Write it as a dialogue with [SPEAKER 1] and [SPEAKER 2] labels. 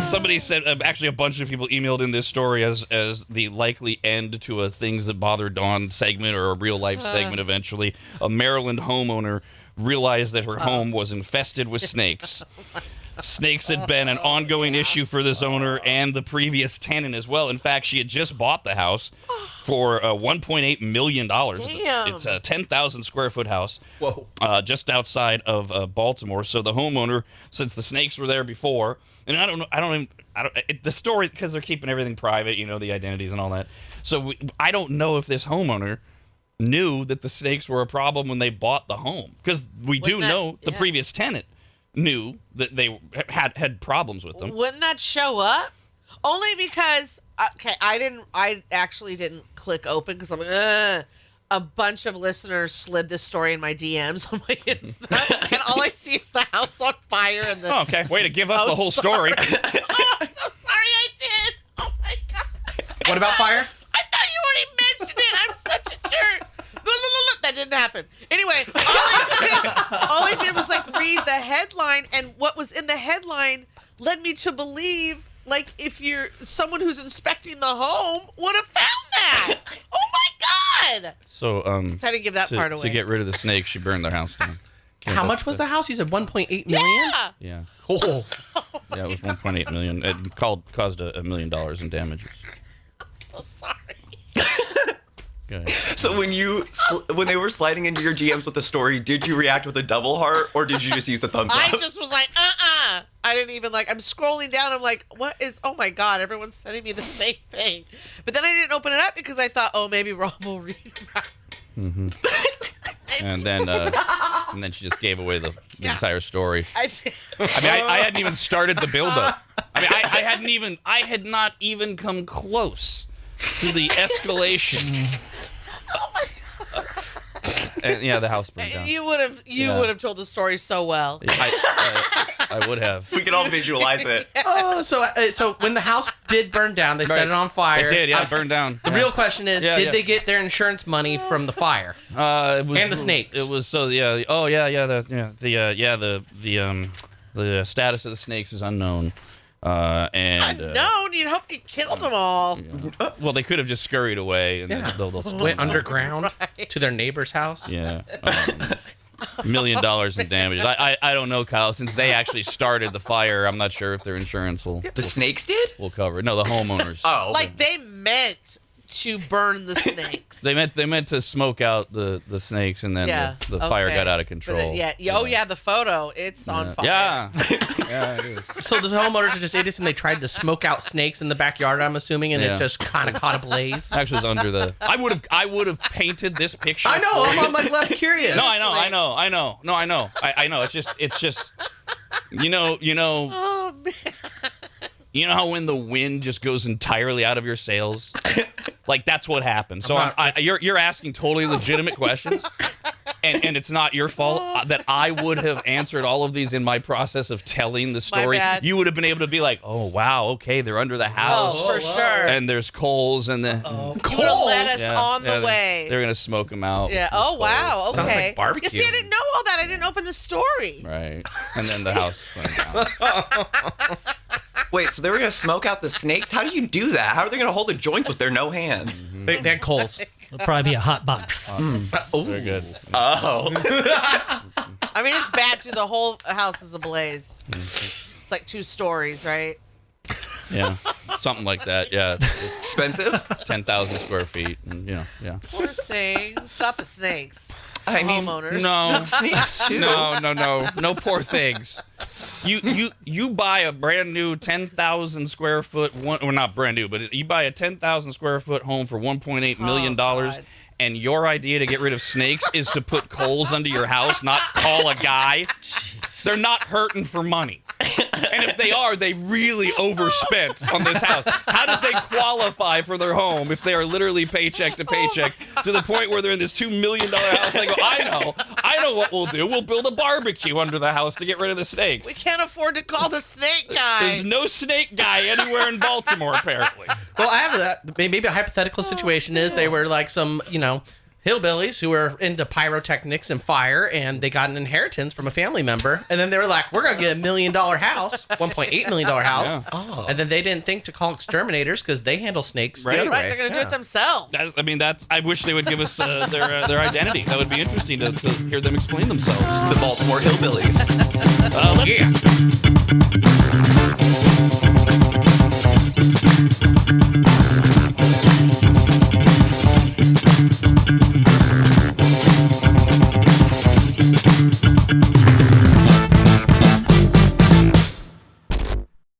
[SPEAKER 1] Somebody said, actually a bunch of people emailed in this story as the likely end to a Things That Bother Dawn segment or a real life segment eventually. A Maryland homeowner realized that her home was infested with snakes. Snakes had been an ongoing issue for this owner and the previous tenant as well. In fact, she had just bought the house for $1.8 million.
[SPEAKER 2] Damn.
[SPEAKER 1] It's a 10,000 square foot house.
[SPEAKER 3] Whoa.
[SPEAKER 1] Just outside of Baltimore. So the homeowner, since the snakes were there before, and the story, because they're keeping everything private, the identities and all that. So I don't know if this homeowner knew that the snakes were a problem when they bought the home. Because we do know the previous tenant knew that they had problems with them.
[SPEAKER 2] Wouldn't that show up? Only because I actually didn't click open because I'm like, a bunch of listeners slid this story in my DMs on my Insta, and all I see is the house on fire and the.
[SPEAKER 1] Oh, okay, way to give up the whole story.
[SPEAKER 2] Oh, I'm so sorry I did. Oh my god.
[SPEAKER 3] What about fire?
[SPEAKER 2] I thought you already mentioned it. I'm such a jerk. Look, that didn't happen. Anyway, all I did was read the headline, and what was in the headline led me to believe, if you're someone who's inspecting the home would have found that. Oh my god!
[SPEAKER 1] So
[SPEAKER 2] I didn't give that part away.
[SPEAKER 1] To get rid of the snakes, she burned their house down.
[SPEAKER 3] How much was the house? You said 1.8 million?
[SPEAKER 1] Yeah.
[SPEAKER 3] Oh.
[SPEAKER 1] Yeah, it was 1.8 million. It caused $1 million in damages.
[SPEAKER 2] I'm so sorry.
[SPEAKER 1] Good.
[SPEAKER 4] So when they were sliding into your DMs with the story, did you react with a double heart or did you just use the thumbs up?
[SPEAKER 2] I just was like, I didn't even I'm scrolling down. I'm like, what is, oh my God, everyone's sending me the same thing. But then I didn't open it up because I thought, oh, maybe Rob will read it.
[SPEAKER 1] Mm-hmm. And then she just gave away the entire story.
[SPEAKER 2] I did.
[SPEAKER 1] I mean, I hadn't even started the build-up. I mean, I had not even come close to the escalation.
[SPEAKER 2] Oh my God.
[SPEAKER 1] And the house burned down.
[SPEAKER 2] You would have told the story so well.
[SPEAKER 1] I would have.
[SPEAKER 4] We can all visualize it.
[SPEAKER 3] Oh, so when the house did burn down, they set it on fire.
[SPEAKER 1] It did, it burned down.
[SPEAKER 3] The real question is, did they get their insurance money from the fire?
[SPEAKER 1] It was,
[SPEAKER 3] and the snakes.
[SPEAKER 1] It was the status of the snakes is unknown.
[SPEAKER 2] Unknown? You'd hope they killed them all.
[SPEAKER 1] Yeah. Well, they could have just scurried away and they'll
[SPEAKER 3] went underground to their neighbor's house.
[SPEAKER 1] Yeah. $1 million in damages. I don't know, Kyle. Since they actually started the fire, I'm not sure if their insurance will.
[SPEAKER 4] The snakes did?
[SPEAKER 1] Will cover it. No, the homeowners.
[SPEAKER 4] Oh.
[SPEAKER 2] They meant to burn the snakes.
[SPEAKER 1] They meant to smoke out the snakes, and then the fire got out of control.
[SPEAKER 2] The photo, it's on fire.
[SPEAKER 1] Yeah. Yeah, it is.
[SPEAKER 3] So the homeowners are just idiots, and they tried to smoke out snakes in the backyard, I'm assuming, and it just kind of caught a blaze.
[SPEAKER 1] Actually, it was under the. I would have painted this picture.
[SPEAKER 3] I know. I'm left curious.
[SPEAKER 1] No, I know. No, I know. I know. It's just. You know.
[SPEAKER 2] Oh man.
[SPEAKER 1] You know how when the wind just goes entirely out of your sails? That's what happened. So you're asking totally legitimate questions, and it's not your fault that I would have answered all of these in my process of telling the story.
[SPEAKER 2] My bad.
[SPEAKER 1] You would have been able to be like, oh, wow, okay, they're under the house.
[SPEAKER 2] Oh, for sure.
[SPEAKER 1] And there's coals and the
[SPEAKER 2] coals. Let us on the way.
[SPEAKER 1] They're going to smoke them out.
[SPEAKER 2] Yeah. Oh, wow. Okay.
[SPEAKER 3] Sounds like barbecue.
[SPEAKER 2] You see, I didn't know all that. I didn't open the story.
[SPEAKER 1] Right. And then the house burned down.
[SPEAKER 4] Wait, so they were going to smoke out the snakes? How do you do that? How are they going to hold a joint with their no hands?
[SPEAKER 3] Mm-hmm. They had coals.
[SPEAKER 5] It'll probably be a hot box.
[SPEAKER 1] Very good.
[SPEAKER 4] Oh.
[SPEAKER 2] I mean, it's bad too. The whole house is ablaze. It's like 2 stories, right?
[SPEAKER 1] Yeah. Something like that. Yeah. It's
[SPEAKER 4] Expensive?
[SPEAKER 1] 10,000 square feet. And, yeah.
[SPEAKER 2] Poor things. Not the snakes.
[SPEAKER 4] I mean,
[SPEAKER 2] Homeowners.
[SPEAKER 1] No.
[SPEAKER 4] snakes too.
[SPEAKER 1] No poor things. You buy a brand new 10,000 square foot not brand new, but you buy a 10,000 square foot home for $1.8 million,
[SPEAKER 2] God.
[SPEAKER 1] and your idea to get rid of snakes is to put coals under your house, not call a guy. They're not hurting for money. And if they are, they really overspent on this house. How did they qualify for their home if they are literally paycheck to paycheck to the point where they're in this $2 million house? They go, I know what we'll do. We'll build a barbecue under the house to get rid of the snakes.
[SPEAKER 2] We can't afford to call the snake guy.
[SPEAKER 1] There's no snake guy anywhere in Baltimore, apparently.
[SPEAKER 3] Well, I have maybe a hypothetical situation is they were like some, hillbillies who were into pyrotechnics and fire, and they got an inheritance from a family member, and then they were like, we're gonna get $1 million house, $1.8 million house.
[SPEAKER 1] Yeah.
[SPEAKER 4] Oh.
[SPEAKER 3] And then they didn't think to call exterminators because they handle snakes
[SPEAKER 1] Right.
[SPEAKER 3] the other
[SPEAKER 2] Right,
[SPEAKER 3] way.
[SPEAKER 2] they're gonna do
[SPEAKER 3] Yeah.
[SPEAKER 2] it themselves.
[SPEAKER 1] I wish they would give us their identity. That would be interesting to hear them explain themselves.
[SPEAKER 4] The Baltimore Hillbillies.